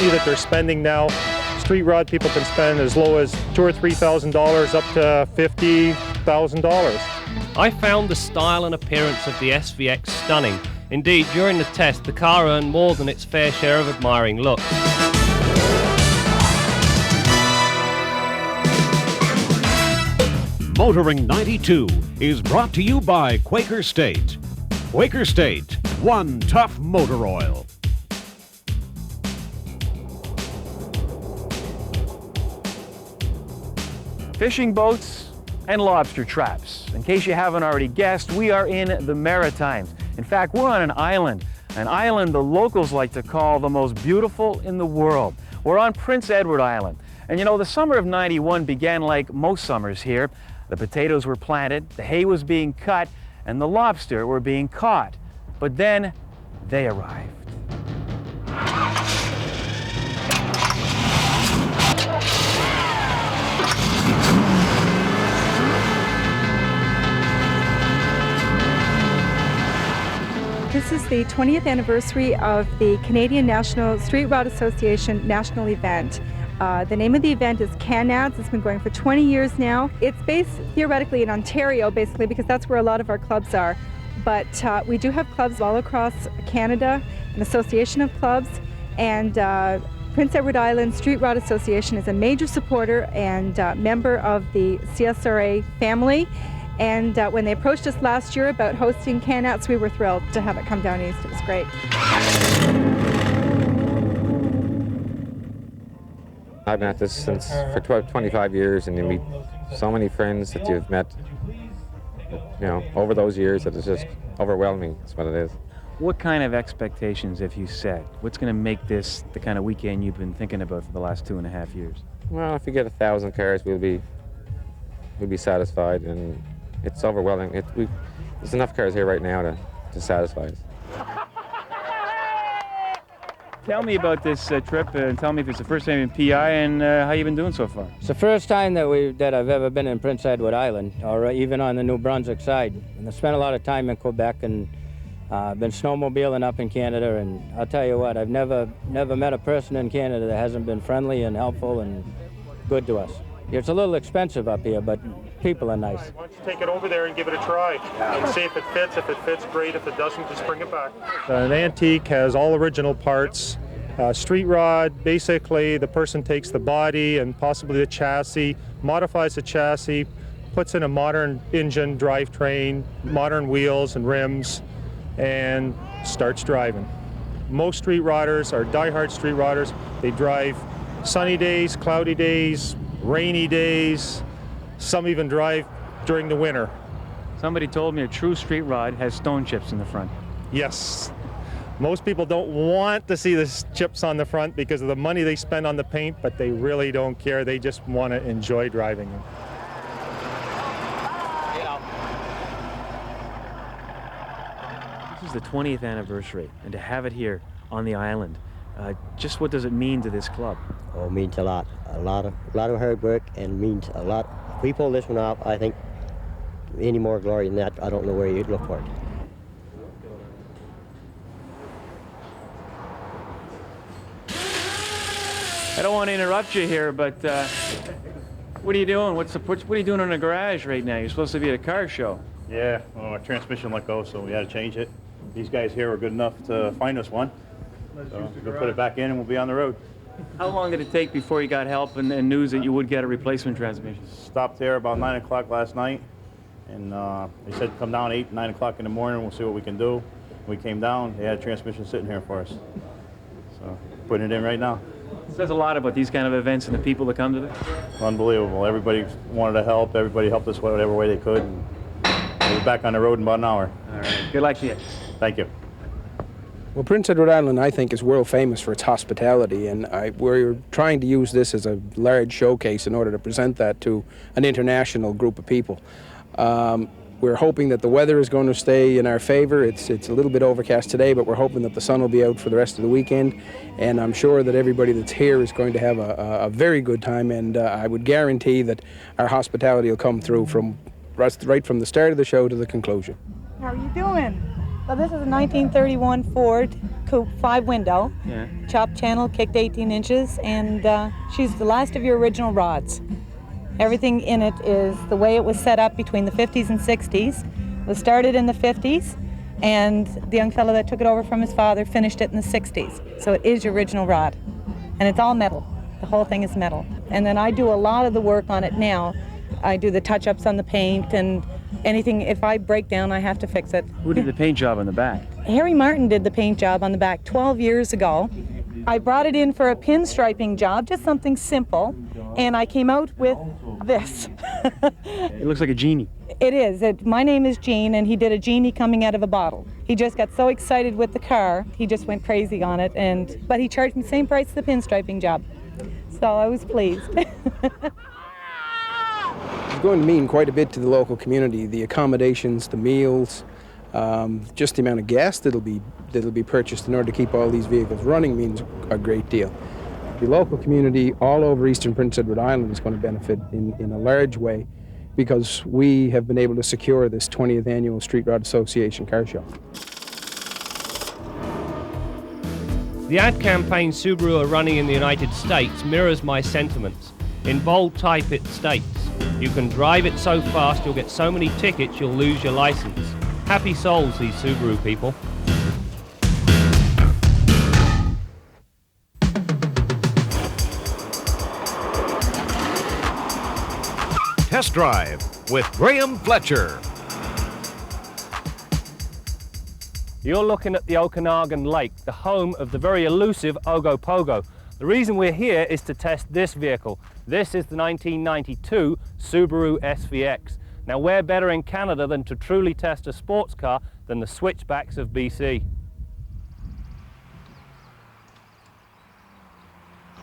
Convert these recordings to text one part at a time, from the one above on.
money that they're spending now. Street rod people can spend as low as $2,000 or $3,000 up to $50,000. I found the style and appearance of the SVX stunning. Indeed, during the test, the car earned more than its fair share of admiring looks. Motoring 92 is brought to you by Quaker State. Quaker State, one tough motor oil. Fishing boats and lobster traps. In case you haven't already guessed, we are in the Maritimes. In fact, we're on an island the locals like to call the most beautiful in the world. We're on Prince Edward Island. And you know, the summer of '91 began like most summers here. The potatoes were planted, the hay was being cut, and the lobster were being caught. But then they arrived. This is the 20th anniversary of the Canadian National Street Rod Association National Event. The name of the event is CanNads. It's been going for 20 years now. It's based theoretically in Ontario, basically, because that's where a lot of our clubs are. But we do have clubs all across Canada, an association of clubs, and Prince Edward Island Street Rod Association is a major supporter and member of the CSRA family. And when they approached us last year about hosting CanNads, we were thrilled to have it come down east. It was great. I've been at this for 25 years, and you meet so many friends that you've met, you know, over those years that it's just overwhelming. That's what it is. What kind of expectations have you set? What's going to make this the kind of weekend you've been thinking about for the last 2.5 years? Well, if we get 1,000 cars, we'll be satisfied, and it's overwhelming. There's enough cars here right now to satisfy us. Tell me about this trip, and tell me if it's the first time in PI and how you've been doing so far. It's the first time that I've ever been in Prince Edward Island, or even on the New Brunswick side. And I spent a lot of time in Quebec and been snowmobiling up in Canada. And I'll tell you what, I've never met a person in Canada that hasn't been friendly and helpful and good to us. It's a little expensive up here, but people are nice. Why don't you take it over there and give it a try and see if it fits. If it fits, great. If it doesn't, just bring it back. An antique has all original parts. Street rod, basically the person takes the body and possibly the chassis, modifies the chassis, puts in a modern engine, drivetrain, modern wheels and rims, and starts driving. Most street rodders are diehard street rodders. They drive sunny days, cloudy days, rainy days. Some even drive during the winter. Somebody told me a true street rod has stone chips in the front. Yes. Most people don't want to see the chips on the front because of the money they spend on the paint, but they really don't care. They just want to enjoy driving them. This is the 20th anniversary, and to have it here on the island, just what does it mean to this club? Oh, it means a lot of hard work, and means a lot. If we pull this one off, I think any more glory than that, I don't know where you'd look for it. I don't want to interrupt you here, but what are you doing? What are you doing in the garage right now? You're supposed to be at a car show. Yeah, well, our transmission let go, so we had to change it. These guys here were good enough to find us one. So we'll put it back in and we'll be on the road. How long did it take before you got help and news that you would get a replacement transmission? Stopped there about 9 o'clock last night, and they said come down 8, 9 o'clock in the morning, we'll see what we can do. We came down, they had a transmission sitting here for us. So putting it in right now. It says a lot about these kind of events and the people that come to them. Unbelievable. Everybody wanted to help. Everybody helped us whatever way they could. And we're back on the road in about an hour. All right. Good luck to you. Thank you. Well, Prince Edward Island, I think, is world famous for its hospitality, and we're trying to use this as a large showcase in order to present that to an international group of people. We're hoping that the weather is going to stay in our favor. It's a little bit overcast today, but we're hoping that the sun will be out for the rest of the weekend, and I'm sure that everybody that's here is going to have a very good time, and I would guarantee that our hospitality will come through from right from the start of the show to the conclusion. How are you doing? Well, this is a 1931 Ford coupe, 5-window, Yeah. chopped channel, kicked 18 inches, and she's the last of your original rods. Everything in it is the way it was set up between the 50s and 60s. It was started in the 50s, and the young fellow that took it over from his father finished it in the 60s. So it is your original rod, and it's all metal. The whole thing is metal. And then I do a lot of the work on it now. I do the touch-ups on the paint and anything. If I break down, I have to fix it. Who did the paint job on the back? Harry Martin did the paint job on the back 12 years ago. I brought it in for a pinstriping job, just something simple, and I came out with this. It looks like a genie. It is. My name is Gene, and he did a genie coming out of a bottle. He just got so excited with the car, he just went crazy on it, but he charged me the same price as the pinstriping job. So I was pleased. It's going to mean quite a bit to the local community. The accommodations, the meals, just the amount of gas that'll be purchased in order to keep all these vehicles running means a great deal. The local community all over eastern Prince Edward Island is going to benefit in a large way because we have been able to secure this 20th Annual Street Rod Association car show. The ad campaign Subaru are running in the United States mirrors my sentiments. In bold type it states, "You can drive it so fast you'll get so many tickets you'll lose your license." Happy souls, these Subaru people. Test Drive with Graham Fletcher. You're looking at the Okanagan Lake, the home of the very elusive Ogopogo. The reason we're here is to test this vehicle. This is the 1992 Subaru SVX. Now, where better in Canada than to truly test a sports car than the switchbacks of BC?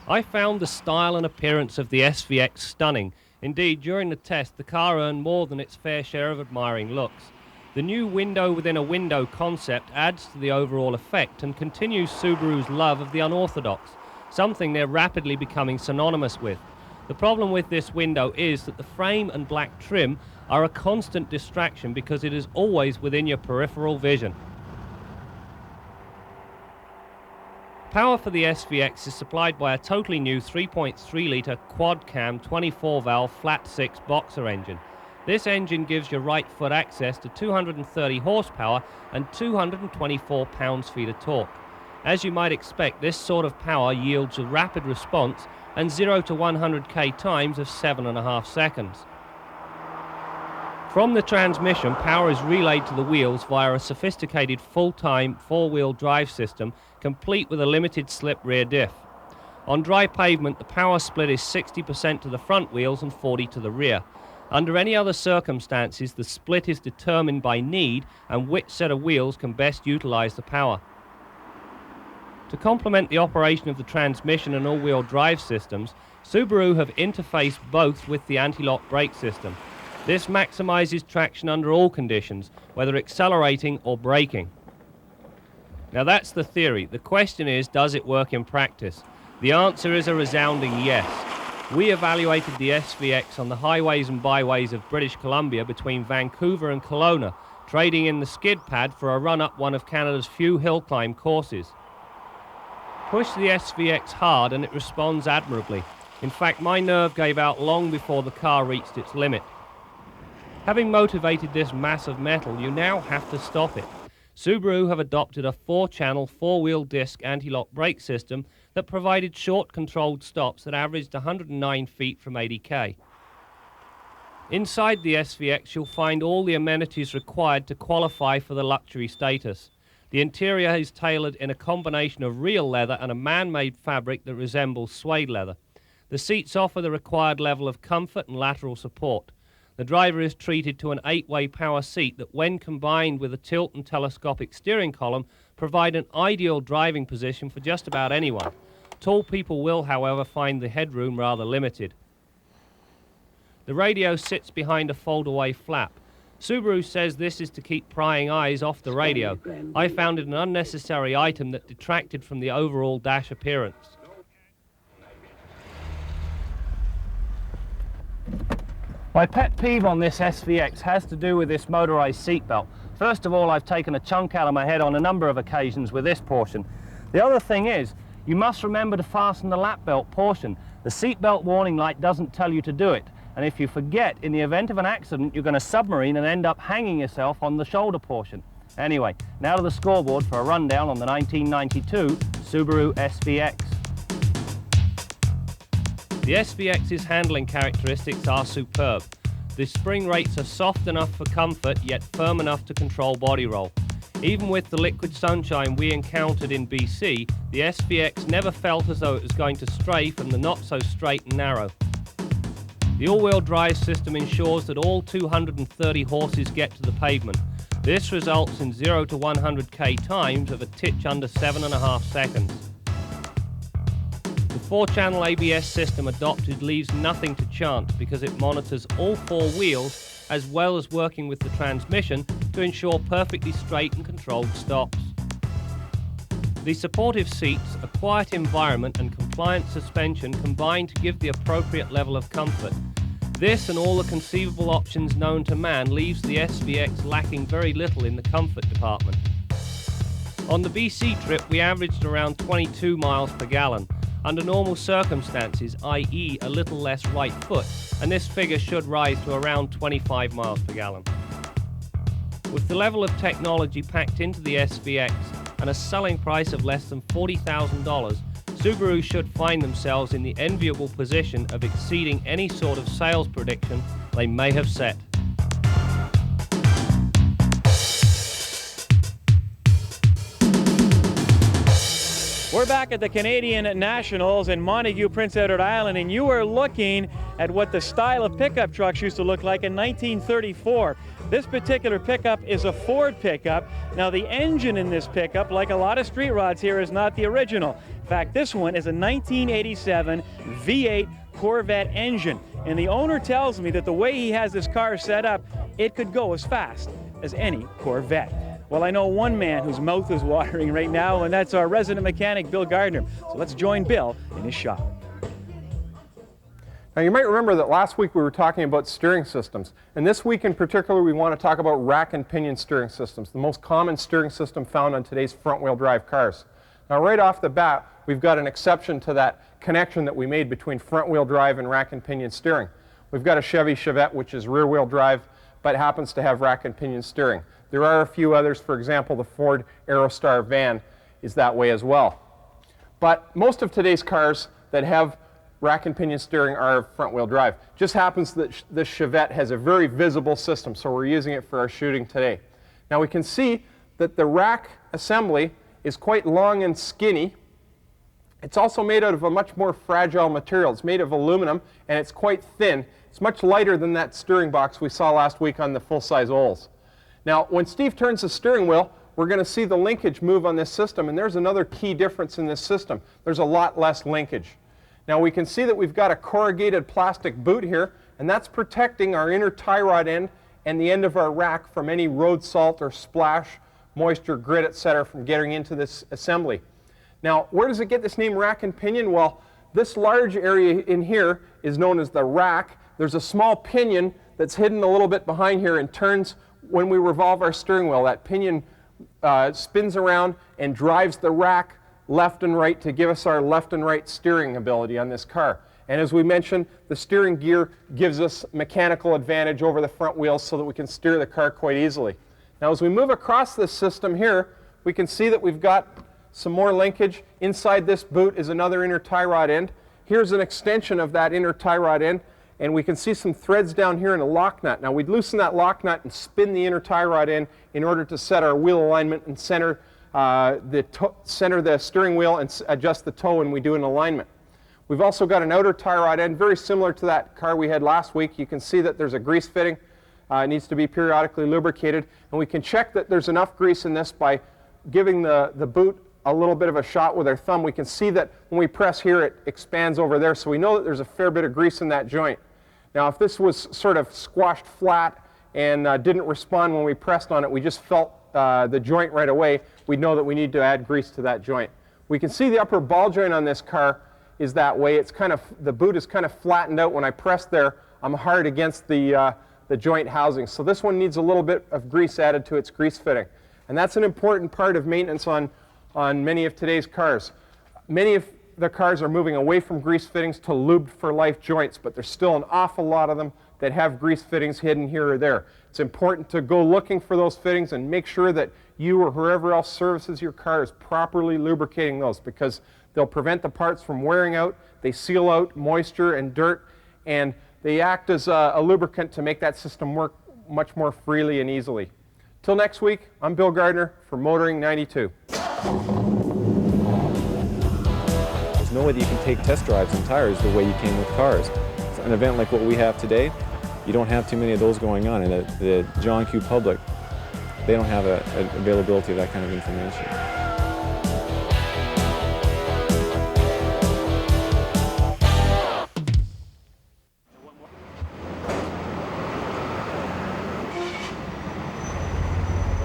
I found the style and appearance of the SVX stunning. Indeed, during the test, the car earned more than its fair share of admiring looks. The new window within a window concept adds to the overall effect and continues Subaru's love of the unorthodox, something they're rapidly becoming synonymous with. The problem with this window is that the frame and black trim are a constant distraction because it is always within your peripheral vision. Power for the SVX is supplied by a totally new 3.3-litre quad-cam 24-valve flat-six boxer engine. This engine gives your right foot access to 230 horsepower and 224 pounds-feet of torque. As you might expect, this sort of power yields a rapid response and 0 to 100k times of 7.5 seconds. From the transmission, power is relayed to the wheels via a sophisticated full-time four-wheel drive system complete with a limited slip rear diff. On dry pavement, the power split is 60% to the front wheels and 40% to the rear. Under any other circumstances, the split is determined by need and which set of wheels can best utilize the power. To complement the operation of the transmission and all-wheel drive systems, Subaru have interfaced both with the anti-lock brake system. This maximizes traction under all conditions, whether accelerating or braking. Now that's the theory. The question is, does it work in practice? The answer is a resounding yes. We evaluated the SVX on the highways and byways of British Columbia between Vancouver and Kelowna, trading in the skid pad for a run up one of Canada's few hill climb courses. Push the SVX hard and it responds admirably. In fact, my nerve gave out long before the car reached its limit. Having motivated this mass of metal, you now have to stop it. Subaru have adopted a 4-channel, 4-wheel disc anti-lock brake system that provided short controlled stops that averaged 109 feet from 80k. Inside the SVX, you'll find all the amenities required to qualify for the luxury status. The interior is tailored in a combination of real leather and a man-made fabric that resembles suede leather. The seats offer the required level of comfort and lateral support. The driver is treated to an 8-way power seat that, when combined with a tilt and telescopic steering column, provide an ideal driving position for just about anyone. Tall people will, however, find the headroom rather limited. The radio sits behind a fold-away flap. Subaru says this is to keep prying eyes off the radio. I found it an unnecessary item that detracted from the overall dash appearance. My pet peeve on this SVX has to do with this motorized seatbelt. First of all, I've taken a chunk out of my head on a number of occasions with this portion. The other thing is, you must remember to fasten the lap belt portion. The seatbelt warning light doesn't tell you to do it. And if you forget, in the event of an accident, you're going to submarine and end up hanging yourself on the shoulder portion. Anyway, now to the scoreboard for a rundown on the 1992 Subaru SVX. The SVX's handling characteristics are superb. The spring rates are soft enough for comfort, yet firm enough to control body roll. Even with the liquid sunshine we encountered in BC, the SVX never felt as though it was going to stray from the not-so-straight and narrow. The all-wheel drive system ensures that all 230 horses get to the pavement. This results in 0 to 100k times of a titch under 7.5 seconds. The 4-channel ABS system adopted leaves nothing to chance because it monitors all 4 wheels as well as working with the transmission to ensure perfectly straight and controlled stops. The supportive seats, a quiet environment and compliant suspension combine to give the appropriate level of comfort. This and all the conceivable options known to man leaves the SVX lacking very little in the comfort department. On the BC trip we averaged around 22 miles per gallon. Under normal circumstances, i.e. a little less right foot, and this figure should rise to around 25 miles per gallon. With the level of technology packed into the SVX and a selling price of less than $40,000, Subaru should find themselves in the enviable position of exceeding any sort of sales prediction they may have set. We're back at the Canadian Nationals in Montague, Prince Edward Island, and you are looking at what the style of pickup trucks used to look like in 1934. This particular pickup is a Ford pickup. Now the engine in this pickup, like a lot of street rods here, is not the original. In fact, this one is a 1987 V8 Corvette engine. And the owner tells me that the way he has this car set up, it could go as fast as any Corvette. Well, I know one man whose mouth is watering right now, and that's our resident mechanic, Bill Gardner. So let's join Bill in his shop. Now you might remember that last week we were talking about steering systems, and this week in particular we want to talk about rack and pinion steering systems, the most common steering system found on today's front-wheel drive cars. Now right off the bat we've got an exception to that connection that we made between front-wheel drive and rack and pinion steering. We've got a Chevy Chevette which is rear-wheel drive but happens to have rack and pinion steering. There are a few others, for example the Ford Aerostar van is that way as well. But most of today's cars that have rack and pinion steering are front-wheel drive. Just happens that this Chevette has a very visible system, so we're using it for our shooting today. Now we can see that the rack assembly is quite long and skinny. It's also made out of a much more fragile material. It's made of aluminum and it's quite thin. It's much lighter than that steering box we saw last week on the full-size Olds. Now when Steve turns the steering wheel, we're going to see the linkage move on this system, and there's another key difference in this system. There's a lot less linkage. Now we can see that we've got a corrugated plastic boot here, and that's protecting our inner tie rod end and the end of our rack from any road salt or splash, moisture, grit, etc. from getting into this assembly. Now where does it get this name rack and pinion? Well, this large area in here is known as the rack. There's a small pinion that's hidden a little bit behind here and turns when we revolve our steering wheel. That pinion spins around and drives the rack left and right to give us our left and right steering ability on this car. And as we mentioned, the steering gear gives us mechanical advantage over the front wheels so that we can steer the car quite easily. Now as we move across this system here, we can see that we've got some more linkage. Inside this boot is another inner tie rod end. Here's an extension of that inner tie rod end, and we can see some threads down here in a lock nut. Now we'd loosen that lock nut and spin the inner tie rod in order to set our wheel alignment and center the steering wheel and adjust the toe when we do an alignment. We've also got an outer tie rod end, very similar to that car we had last week. You can see that there's a grease fitting. It needs to be periodically lubricated, and we can check that there's enough grease in this by giving the boot a little bit of a shot with our thumb. We can see that when we press here it expands over there, so we know that there's a fair bit of grease in that joint. Now if this was sort of squashed flat and didn't respond when we pressed on it, we just felt the joint right away, we'd know that we need to add grease to that joint. We can see the upper ball joint on this car is that way. It's kind of, the boot is kind of flattened out. When I press there, I'm hard against the joint housing. So this one needs a little bit of grease added to its grease fitting. And that's an important part of maintenance on many of today's cars. Many of the cars are moving away from grease fittings to lubed for life joints, but there's still an awful lot of them that have grease fittings hidden here or there. It's important to go looking for those fittings and make sure that you or whoever else services your car is properly lubricating those, because they'll prevent the parts from wearing out, they seal out moisture and dirt, and they act as a lubricant to make that system work much more freely and easily. Till next week, I'm Bill Gardner for Motoring 92. There's no way that you can take test drives on tires the way you can with cars. So an event like what we have today, you don't have too many of those going on, and the John Q. public, they don't have an availability of that kind of information.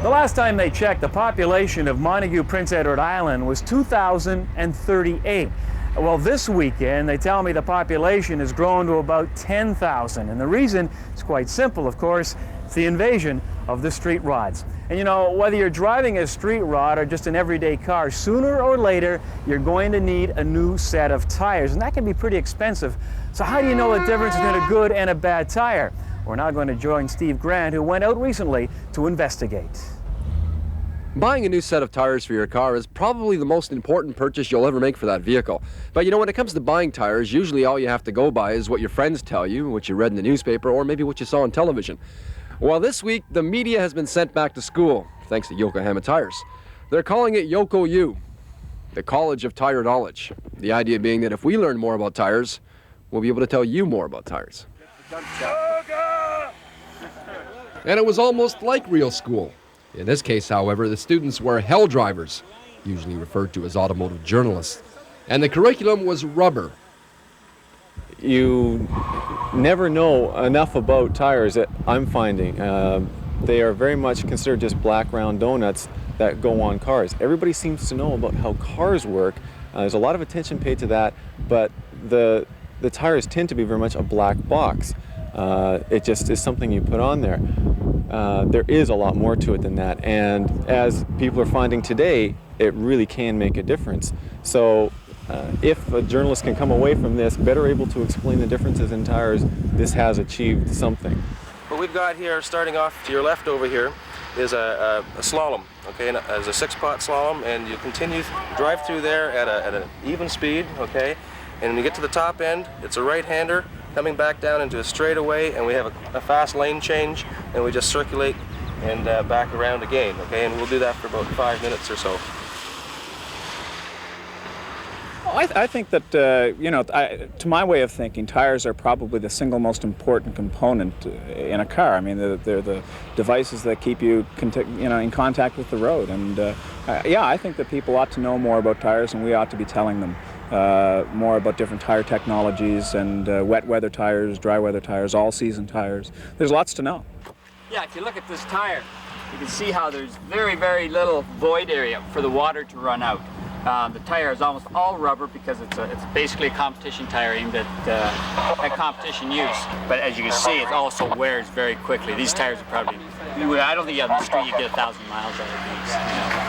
The last time they checked, the population of Montague, Prince Edward Island was 2,038. Well, this weekend, they tell me the population has grown to about 10,000. And the reason is quite simple, of course. It's the invasion of the street rods. And you know, whether you're driving a street rod or just an everyday car, sooner or later, you're going to need a new set of tires. And that can be pretty expensive. So how do you know the difference between a good and a bad tire? We're now going to join Steve Grant, who went out recently to investigate. Buying a new set of tires for your car is probably the most important purchase you'll ever make for that vehicle. But you know, when it comes to buying tires, usually all you have to go by is what your friends tell you, what you read in the newspaper, or maybe what you saw on television. Well, this week, the media has been sent back to school, thanks to Yokohama Tires. They're calling it Yoko-U, the College of Tire Knowledge. The idea being that if we learn more about tires, we'll be able to tell you more about tires. And it was almost like real school. In this case, however, the students were hell drivers, usually referred to as automotive journalists, and the curriculum was rubber. You never know enough about tires, that I'm finding. They are very much considered just black round donuts that go on cars. Everybody seems to know about how cars work. There's a lot of attention paid to that, but the tires tend to be very much a black box. It just is something you put on there. There is a lot more to it than that, and as people are finding today, it really can make a difference. So if a journalist can come away from this better able to explain the differences in tires, this has achieved something. What we've got here, starting off to your left over here, is a slalom, okay, and as a 6-pot slalom, and you continue, drive through there at an even speed, okay, and when you get to the top end, it's a right-hander coming back down into a straightaway, and we have a fast lane change, and we just circulate and back around again, okay, and we'll do that for about 5 minutes or so. I think that, you know, to my way of thinking, tires are probably the single most important component in a car. I mean, they're the devices that keep you, in contact with the road. And yeah, I think that people ought to know more about tires, and we ought to be telling them more about different tire technologies and wet weather tires, dry weather tires, all-season tires. There's lots to know. Yeah, if you look at this tire, you can see how there's very, very little void area for the water to run out. The tire is almost all rubber because it's basically a competition tire aimed at competition use. But as you can see, it also wears very quickly. These tires are probably, I don't think on the street you get 1,000 miles out of these.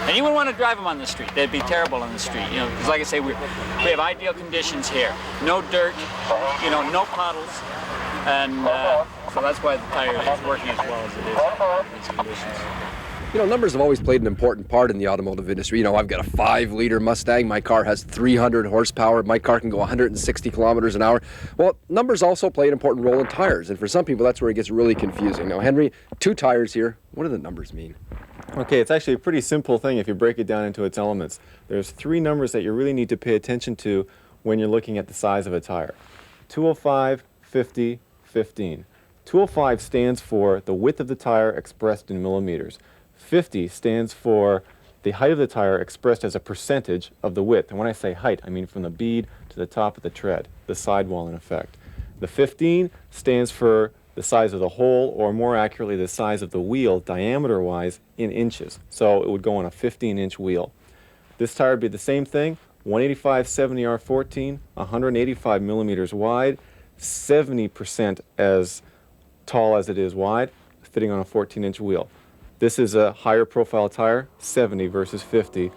And you wouldn't want to drive them on the street. They'd be terrible on the street, because like I say, we have ideal conditions here. No dirt, no puddles, and so that's why the tire is working as well as it is in these conditions. You know, numbers have always played an important part in the automotive industry. I've got a 5-liter Mustang. My car has 300 horsepower. My car can go 160 kilometers an hour. Well, numbers also play an important role in tires, and for some people, that's where it gets really confusing. Now, Henry, 2 tires here. What do the numbers mean? Okay, it's actually a pretty simple thing if you break it down into its elements. There's 3 numbers that you really need to pay attention to when you're looking at the size of a tire. 205, 50, 15. 205 stands for the width of the tire expressed in millimeters. 50 stands for the height of the tire expressed as a percentage of the width. And when I say height, I mean from the bead to the top of the tread, the sidewall in effect. The 15 stands for the size of the hole, or more accurately, the size of the wheel, diameter-wise, in inches. So it would go on a 15-inch wheel. This tire would be the same thing, 185/70 R14, 185 millimeters wide, 70% as tall as it is wide, fitting on a 14-inch wheel. This is a higher profile tire, 70 versus 50,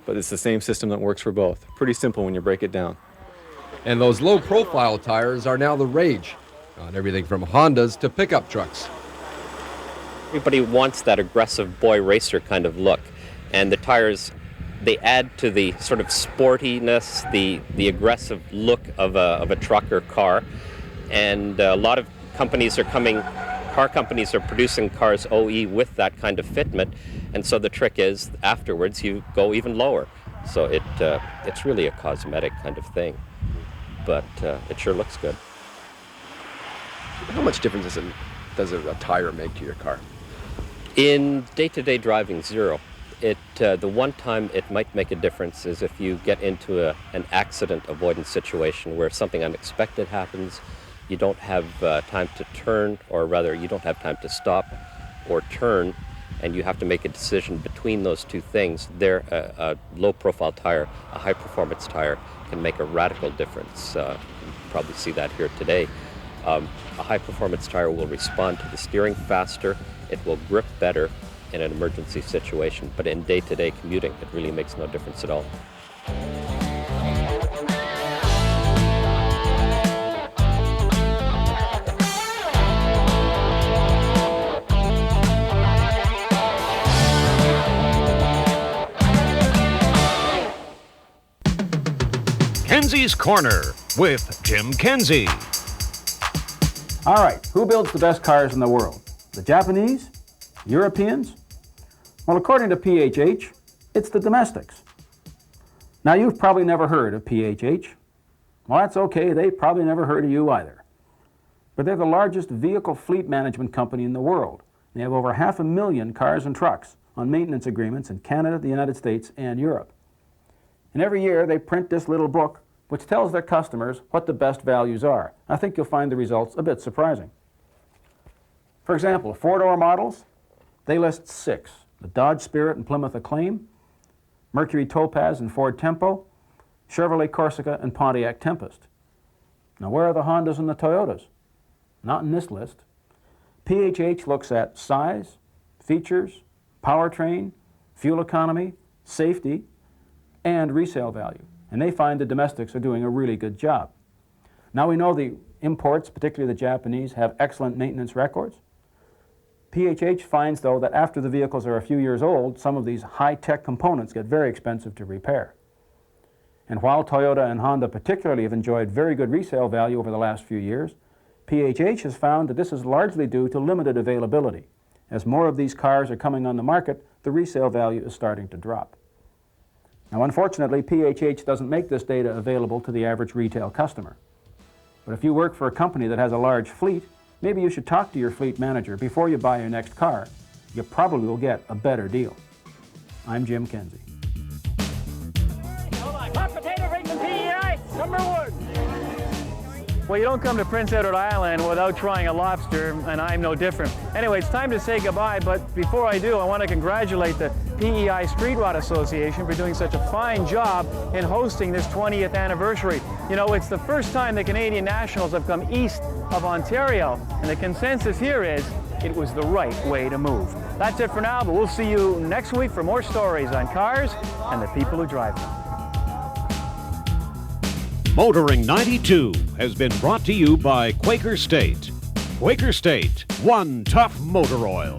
but it's the same system that works for both. Pretty simple when you break it down. And those low-profile tires are now the rage on everything from Hondas to pickup trucks. Everybody wants that aggressive boy racer kind of look, and the tires, they add to the sort of sportiness, the aggressive look of a truck or car. And a lot of companies are car companies are producing cars OE with that kind of fitment, and so the trick is afterwards you go even lower. So it's really a cosmetic kind of thing, but it sure looks good. How much difference does a tire make to your car? In day-to-day driving, zero. The one time it might make a difference is if you get into an accident avoidance situation where something unexpected happens, you don't have time to turn, or rather you don't have time to stop or turn, and you have to make a decision between those two things. There, a low-profile tire, a high-performance tire, can make a radical difference. You probably see that here today. A high-performance tire will respond to the steering faster, it will grip better in an emergency situation, but in day-to-day commuting, it really makes no difference at all. Kenzie's Corner with Jim Kenzie. All right, who builds the best cars in the world? The Japanese? Europeans? Well, according to PHH, it's the domestics. Now, you've probably never heard of PHH. Well, that's okay, they probably never heard of you either. But they're the largest vehicle fleet management company in the world. They have over 500,000 cars and trucks on maintenance agreements in Canada, the United States, and Europe. And every year they print this little book which tells their customers what the best values are. I think you'll find the results a bit surprising. For example, four-door models, they list 6. The Dodge Spirit and Plymouth Acclaim, Mercury Topaz and Ford Tempo, Chevrolet Corsica and Pontiac Tempest. Now, where are the Hondas and the Toyotas? Not in this list. PHH looks at size, features, powertrain, fuel economy, safety, and resale value. And they find the domestics are doing a really good job. Now we know the imports, particularly the Japanese, have excellent maintenance records. PHH finds, though, that after the vehicles are a few years old, some of these high-tech components get very expensive to repair. And while Toyota and Honda particularly have enjoyed very good resale value over the last few years, PHH has found that this is largely due to limited availability. As more of these cars are coming on the market, the resale value is starting to drop. Now, unfortunately, PHH doesn't make this data available to the average retail customer. But if you work for a company that has a large fleet, maybe you should talk to your fleet manager before you buy your next car. You probably will get a better deal. I'm Jim Kenzie. Hot potato rings and PEI, #1. Well, you don't come to Prince Edward Island without trying a lobster, and I'm no different. Anyway, it's time to say goodbye, but before I do, I want to congratulate the PEI Street Rod Association for doing such a fine job in hosting this 20th anniversary. You know, it's the first time the Canadian Nationals have come east of Ontario, and the consensus here is it was the right way to move. That's it for now, but we'll see you next week for more stories on cars and the people who drive them. Motoring 92 has been brought to you by Quaker State. Quaker State, one tough motor oil.